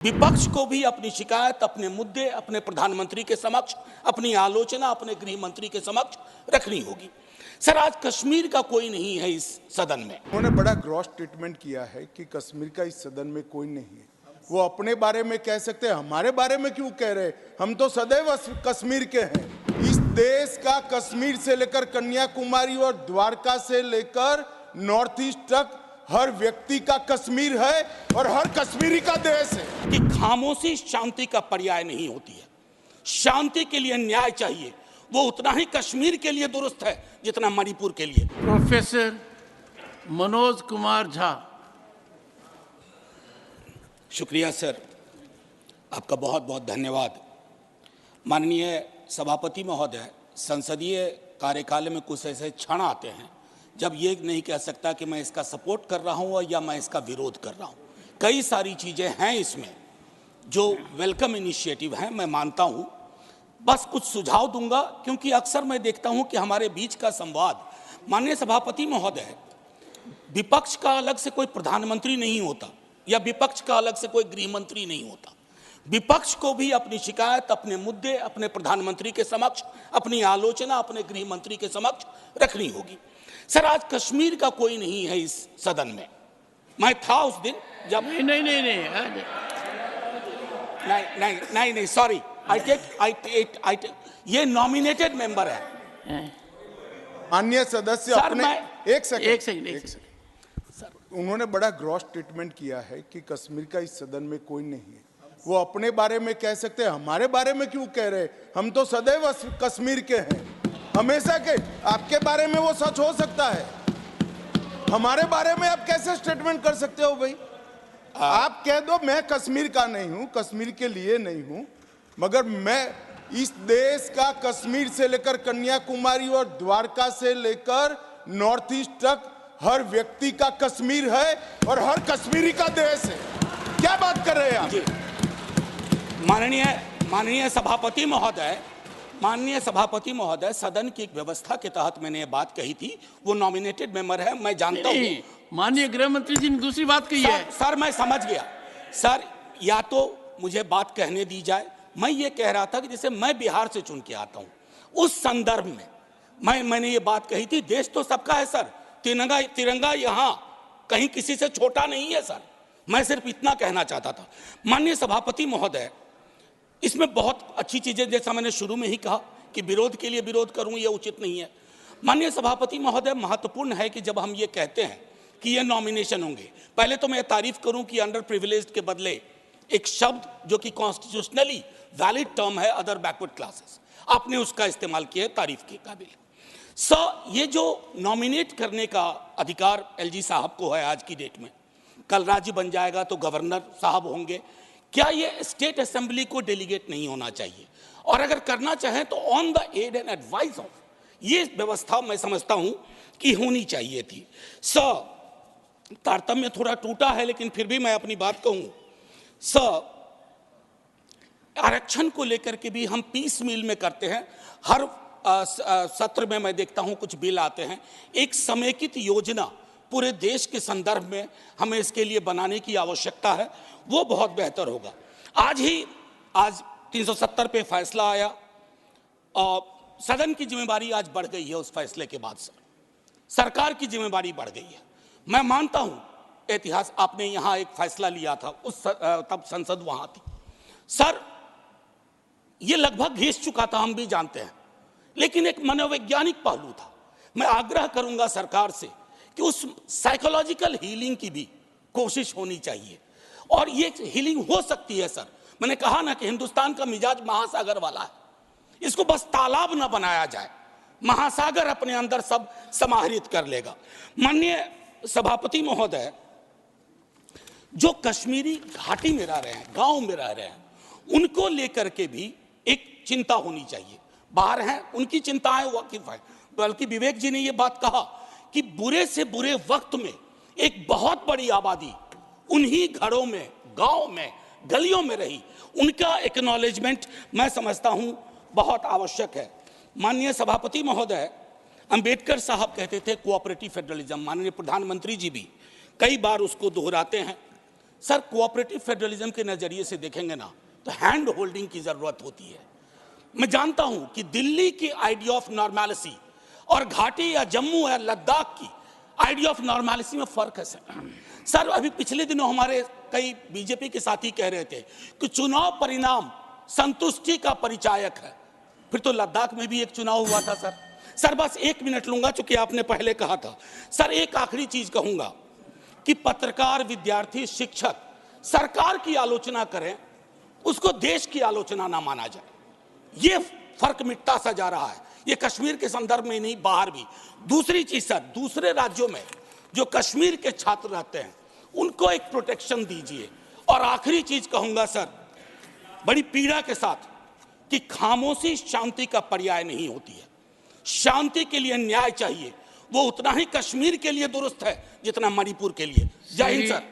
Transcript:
विपक्ष को भी अपनी शिकायत, अपने मुद्दे अपने प्रधानमंत्री के समक्ष, अपनी आलोचना अपने गृह मंत्री के समक्ष रखनी होगी। सर, आज कश्मीर का कोई नहीं है इस सदन में। उन्होंने बड़ा ग्रॉस स्टेटमेंट किया है कि कश्मीर का इस सदन में कोई नहीं है। वो अपने बारे में कह सकते हैं, हमारे बारे में क्यों कह रहे? हम तो सदैव कश्मीर के हैं। इस देश का कश्मीर से लेकर कन्याकुमारी और द्वारका से लेकर नॉर्थ ईस्ट तक हर व्यक्ति का कश्मीर है और हर कश्मीरी का देश है। कि खामोशी शांति का पर्याय नहीं होती है। शांति के लिए न्याय चाहिए, वो उतना ही कश्मीर के लिए दुरुस्त है जितना मणिपुर के लिए। प्रोफेसर मनोज कुमार झा। शुक्रिया सर, आपका बहुत बहुत धन्यवाद। माननीय सभापति महोदय, संसदीय कार्यकाल में कुछ ऐसे क्षण आते हैं जब ये नहीं कह सकता कि मैं इसका सपोर्ट कर रहा हूँ या मैं इसका विरोध कर रहा हूँ। कई सारी चीज़ें हैं इसमें जो वेलकम इनिशिएटिव हैं, मैं मानता हूँ। बस कुछ सुझाव दूंगा, क्योंकि अक्सर मैं देखता हूँ कि हमारे बीच का संवाद, माननीय सभापति महोदय, विपक्ष का अलग से कोई प्रधानमंत्री नहीं होता या विपक्ष का अलग से कोई गृह मंत्री नहीं होता। विपक्ष को भी अपनी शिकायत, अपने मुद्दे अपने प्रधानमंत्री के समक्ष, अपनी आलोचना अपने गृह मंत्री के समक्ष रखनी होगी। सर, आज कश्मीर का कोई नहीं है इस सदन में। मैं था उस दिन जब नहीं, सॉरी, ये नॉमिनेटेड मेंबर है। माननीय सदस्य अपने एक सेकंड सर, उन्होंने बड़ा ग्रॉस स्टेटमेंट किया है कि कश्मीर का इस सदन में कोई नहीं है। वो अपने बारे में कह सकते हैं, हमारे बारे में क्यों कह रहे? हम तो सदैव कश्मीर के हैं, हमेशा के। आपके बारे में वो सच हो सकता है, हमारे बारे में आप कैसे स्टेटमेंट कर सकते हो भाई? आप कह दो मैं कश्मीर का नहीं हूं, कश्मीर के लिए नहीं हूं, मगर मैं इस देश का कश्मीर से लेकर कन्याकुमारी और द्वारका से लेकर नॉर्थ ईस्ट तक हर व्यक्ति का कश्मीर है और हर कश्मीरी का देश है। क्या बात कर रहे हैं आप? माननीय सभापति महोदय, सदन की एक व्यवस्था के तहत मैंने ये बात कही थी। वो नॉमिनेटेड मेंबर है, मैं जानता हूँ। माननीय गृह मंत्री जी ने दूसरी बात कही है। सर, मैं समझ गया। सर, या तो मुझे बात कहने दी जाए। मैं ये कह रहा था कि जैसे मैं बिहार से चुन के आता हूँ, उस संदर्भ में मैंने ये बात कही थी। देश तो सबका है सर, तिरंगा यहाँ कहीं किसी से छोटा नहीं है सर। मैं सिर्फ इतना कहना चाहता था। माननीय सभापति महोदय, इसमें बहुत अच्छी चीजें, जैसा मैंने शुरू में ही कहा कि विरोध के लिए विरोध करूं ये उचित नहीं है। माननीय सभापति महोदय, महत्वपूर्ण है कि जब हम ये कहते हैं कि ये नॉमिनेशन होंगे, पहले तो मैं तारीफ करूं कि अंडर प्रिविलेज्ड के बदले एक शब्द जो कि कॉन्स्टिट्यूशनली वैलिड टर्म है, अदर बैकवर्ड क्लासेस, आपने उसका इस्तेमाल किया है, तारीफ के काबिल। ये जो नॉमिनेट करने का अधिकार एलजी साहब को है आज की डेट में, कल राज्य बन जाएगा तो गवर्नर साहब होंगे। क्या ये स्टेट असेंबली को डेलीगेट नहीं होना चाहिए? और अगर करना चाहें तो on the aid and advice of, ये व्यवस्था मैं समझता हूं कि होनी चाहिए थी। तारतम्य थोड़ा टूटा है, लेकिन फिर भी मैं अपनी बात कहूं। आरक्षण को लेकर के भी हम पीस मील में करते हैं। हर सत्र में मैं देखता हूं कुछ बिल आते हैं। एक समेकित योजना पूरे देश के संदर्भ में हमें इसके लिए बनाने की आवश्यकता है, वो बहुत बेहतर होगा। आज 370 पे फैसला आया और सदन की जिम्मेदारी आज बढ़ गई है। उस फैसले के बाद सरकार की जिम्मेदारी बढ़ गई है। मैं मानता हूं इतिहास, आपने यहां एक फैसला लिया था, तब संसद वहां थी सर। ये लगभग घिस चुका था, हम भी जानते हैं, लेकिन एक मनोवैज्ञानिक पहलू था। मैं आग्रह करूंगा सरकार से कि उस साइकोलॉजिकल हीलिंग की भी कोशिश होनी चाहिए, और ये हीलिंग हो सकती है सर। मैंने कहा ना कि हिंदुस्तान का मिजाज महासागर वाला है, इसको बस तालाब ना बनाया जाए, महासागर अपने अंदर सब समाहित कर लेगा। माननीय सभापति महोदय, जो कश्मीरी घाटी में रह रहे हैं, गांव में रह रहे हैं, उनको लेकर के भी एक चिंता होनी चाहिए। बाहर हैं, उनकी चिंताएं वाकिफ है। बल्कि विवेक जी ने यह बात कहा कि बुरे से बुरे वक्त में एक बहुत बड़ी आबादी उन्हीं घरों में, गांव में, गलियों में रही, उनका एक्नॉलेजमेंट मैं समझता हूं बहुत आवश्यक है। माननीय सभापति महोदय, अंबेडकर साहब कहते थे कोऑपरेटिव फेडरलिज्म, माननीय प्रधानमंत्री जी भी कई बार उसको दोहराते हैं। सर कोऑपरेटिव फेडरलिज्म के नजरिए से देखेंगे ना तो हैंड होल्डिंग की जरूरत होती है। मैं जानता हूं कि दिल्ली की आइडिया ऑफ नॉर्मैलिटी और घाटी या जम्मू या लद्दाख की आइडिया ऑफ नॉर्मैलिटी में फर्क है सर। अभी पिछले दिनों हमारे कई बीजेपी के साथी कह रहे थे कि चुनाव परिणाम संतुष्टि का परिचायक है। फिर तो लद्दाख में भी एक चुनाव हुआ था सर बस 1 मिनट लूंगा चूंकि आपने पहले कहा था। सर एक आखिरी चीज कहूंगा कि पत्रकार, विद्यार्थी, शिक्षक सरकार की आलोचना करें, उसको देश की आलोचना ना माना जाए। ये फर्क मिटता सा जा रहा है, ये कश्मीर के संदर्भ में नहीं, बाहर भी। दूसरी चीज सर, दूसरे राज्यों में जो कश्मीर के छात्र रहते हैं उनको एक प्रोटेक्शन दीजिए। और आखिरी चीज कहूंगा सर, बड़ी पीड़ा के साथ, कि खामोशी शांति का पर्याय नहीं होती है। शांति के लिए न्याय चाहिए, वो उतना ही कश्मीर के लिए दुरुस्त है जितना मणिपुर के लिए। जय हिंद सर।